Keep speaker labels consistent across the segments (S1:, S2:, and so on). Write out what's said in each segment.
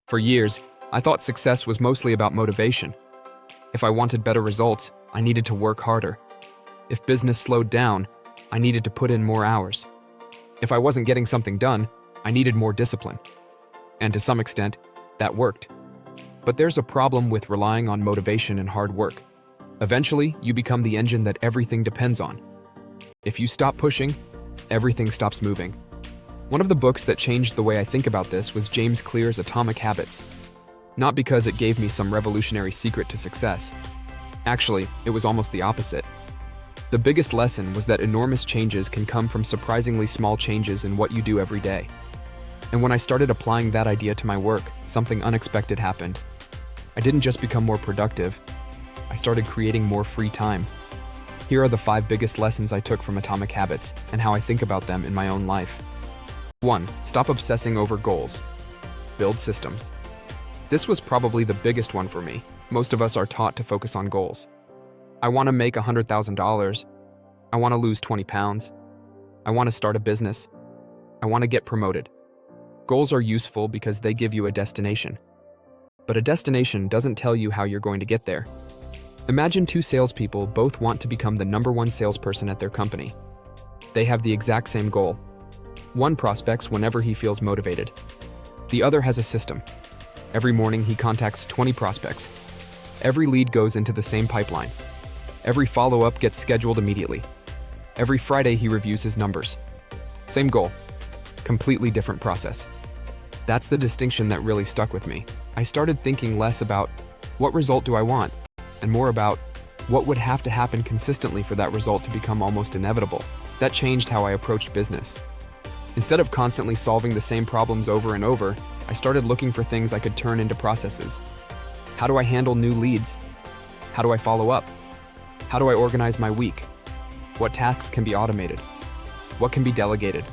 S1: For years, I thought success was mostly about motivation. If I wanted better results, I needed to work harder. If business slowed down, I needed to put in more hours. If I wasn't getting something done, I needed more discipline. And to some extent, that worked. But there's a problem with relying on motivation and hard work. Eventually, you become the engine that everything depends on. If you stop pushing, everything stops moving. One of the books that changed the way I think about this was James Clear's Atomic Habits. Not because it gave me some revolutionary secret to success. Actually, it was almost the opposite. The biggest lesson was that enormous changes can come from surprisingly small changes in what you do every day. And when I started applying that idea to my work, something unexpected happened. I didn't just become more productive, I started creating more free time. Here are the 5 biggest lessons I took from Atomic Habits and how I think about them in my own life. 1. Stop obsessing over goals. Build systems. This was probably the biggest one for me. Most of us are taught to focus on goals. I want to make $100,000. I want to lose 20 pounds. I want to start a business. I want to get promoted. Goals are useful because they give you a destination. But a destination doesn't tell you how you're going to get there. Imagine 2 salespeople both want to become the #1 salesperson at their company. They have the exact same goal. One prospects whenever he feels motivated. The other has a system. Every morning he contacts 20 prospects. Every lead goes into the same pipeline. Every follow-up gets scheduled immediately. Every Friday he reviews his numbers. Same goal. Completely different process. That's the distinction that really stuck with me. I started thinking less about what result do I want, and more about what would have to happen consistently for that result to become almost inevitable. That changed how I approached business. Instead of constantly solving the same problems over and over, I started looking for things I could turn into processes. How do I handle new leads? How do I follow up? How do I organize my week? What tasks can be automated? What can be delegated?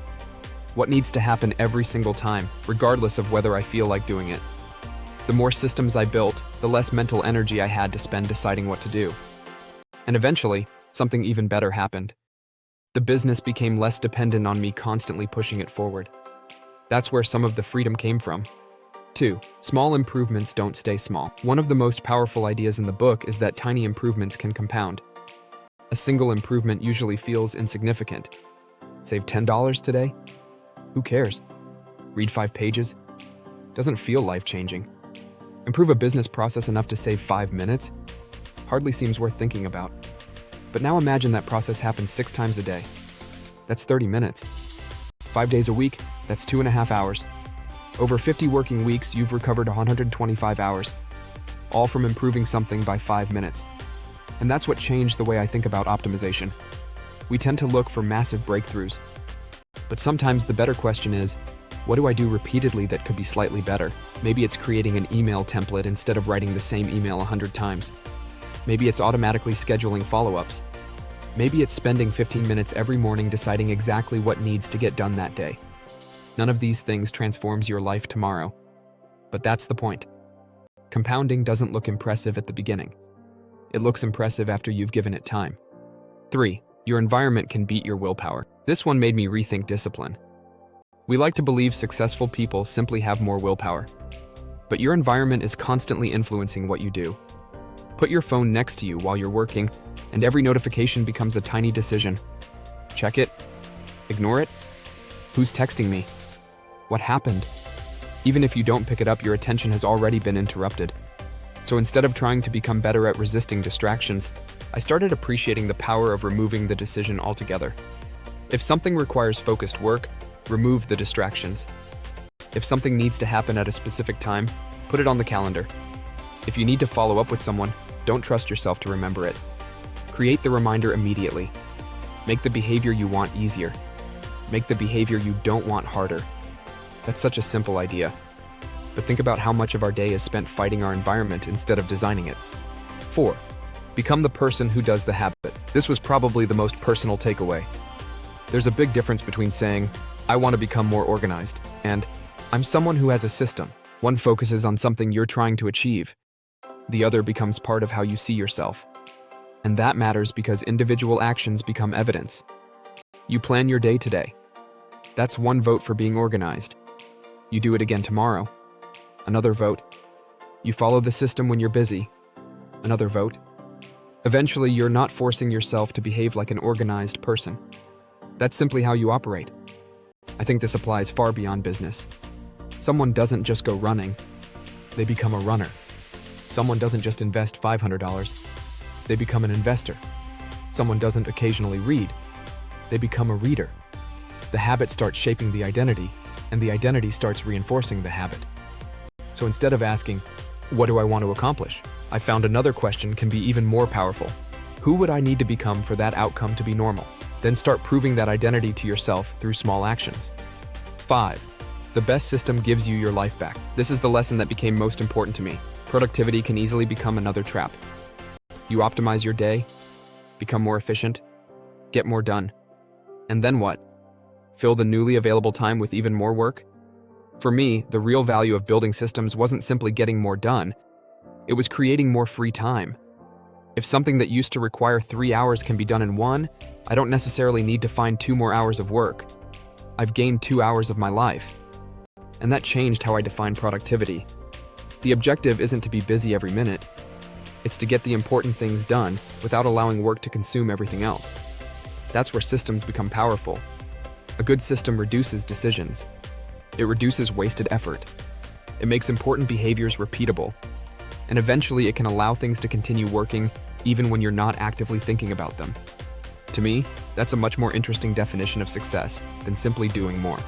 S1: What needs to happen every single time, regardless of whether I feel like doing it? The more systems I built, the less mental energy I had to spend deciding what to do. And eventually, something even better happened. The business became less dependent on me constantly pushing it forward. That's where some of the freedom came from. 2. Small improvements don't stay small. One of the most powerful ideas in the book is that tiny improvements can compound. A single improvement usually feels insignificant. Save $10 today? Who cares? Read 5 pages? Doesn't feel life-changing. Improve a business process enough to save 5 minutes? Hardly seems worth thinking about. But now imagine that process happens 6 times a day. That's 30 minutes. 5 days a week, that's 2.5 hours. Over 50 working weeks, you've recovered 125 hours, all from improving something by 5 minutes. And that's what changed the way I think about optimization. We tend to look for massive breakthroughs. But sometimes the better question is, what do I do repeatedly that could be slightly better? Maybe it's creating an email template instead of writing the same email 100 times. Maybe it's automatically scheduling follow-ups. Maybe it's spending 15 minutes every morning deciding exactly what needs to get done that day. None of these things transforms your life tomorrow. But that's the point. Compounding doesn't look impressive at the beginning. It looks impressive after you've given it time. 3. Your environment can beat your willpower. This one made me rethink discipline. We like to believe successful people simply have more willpower. But your environment is constantly influencing what you do. Put your phone next to you while you're working, and every notification becomes a tiny decision. Check it? Ignore it? Who's texting me? What happened? Even if you don't pick it up, your attention has already been interrupted. So instead of trying to become better at resisting distractions, I started appreciating the power of removing the decision altogether. If something requires focused work, remove the distractions. If something needs to happen at a specific time, put it on the calendar. If you need to follow up with someone, don't trust yourself to remember it. Create the reminder immediately. Make the behavior you want easier. Make the behavior you don't want harder. That's such a simple idea. But think about how much of our day is spent fighting our environment instead of designing it. 4. Become the person who does the habit. This was probably the most personal takeaway. There's a big difference between saying, I want to become more organized, and I'm someone who has a system. One focuses on something you're trying to achieve. The other becomes part of how you see yourself. And that matters because individual actions become evidence. You plan your day today. That's one vote for being organized. You do it again tomorrow. Another vote. You follow the system when you're busy. Another vote. Eventually, you're not forcing yourself to behave like an organized person. That's simply how you operate. I think this applies far beyond business. Someone doesn't just go running, they become a runner. Someone doesn't just invest $500, they become an investor. Someone doesn't occasionally read, they become a reader. The habit starts shaping the identity, and the identity starts reinforcing the habit. So instead of asking, what do I want to accomplish? I found another question can be even more powerful. Who would I need to become for that outcome to be normal? Then start proving that identity to yourself through small actions. 5. The best system gives you your life back. This is the lesson that became most important to me. Productivity can easily become another trap. You optimize your day, become more efficient, get more done. And then what? Fill the newly available time with even more work? For me, the real value of building systems wasn't simply getting more done. It was creating more free time. If something that used to require 3 hours can be done in 1, I don't necessarily need to find 2 more hours of work. I've gained 2 hours of my life. And that changed how I define productivity. The objective isn't to be busy every minute. It's to get the important things done without allowing work to consume everything else. That's where systems become powerful. A good system reduces decisions. It reduces wasted effort. It makes important behaviors repeatable. And eventually it can allow things to continue working even when you're not actively thinking about them. To me, that's a much more interesting definition of success than simply doing more.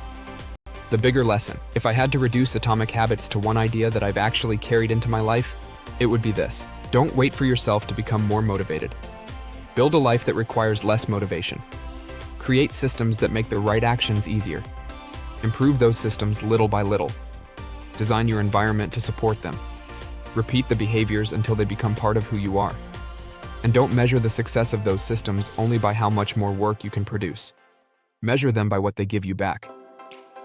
S1: The bigger lesson, if I had to reduce atomic habits to one idea that I've actually carried into my life, it would be this. Don't wait for yourself to become more motivated. Build a life that requires less motivation. Create systems that make the right actions easier. Improve those systems little by little. Design your environment to support them. Repeat the behaviors until they become part of who you are. And don't measure the success of those systems only by how much more work you can produce. Measure them by what they give you back.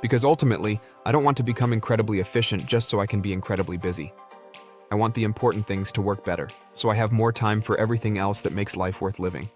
S1: Because ultimately, I don't want to become incredibly efficient just so I can be incredibly busy. I want the important things to work better, so I have more time for everything else that makes life worth living.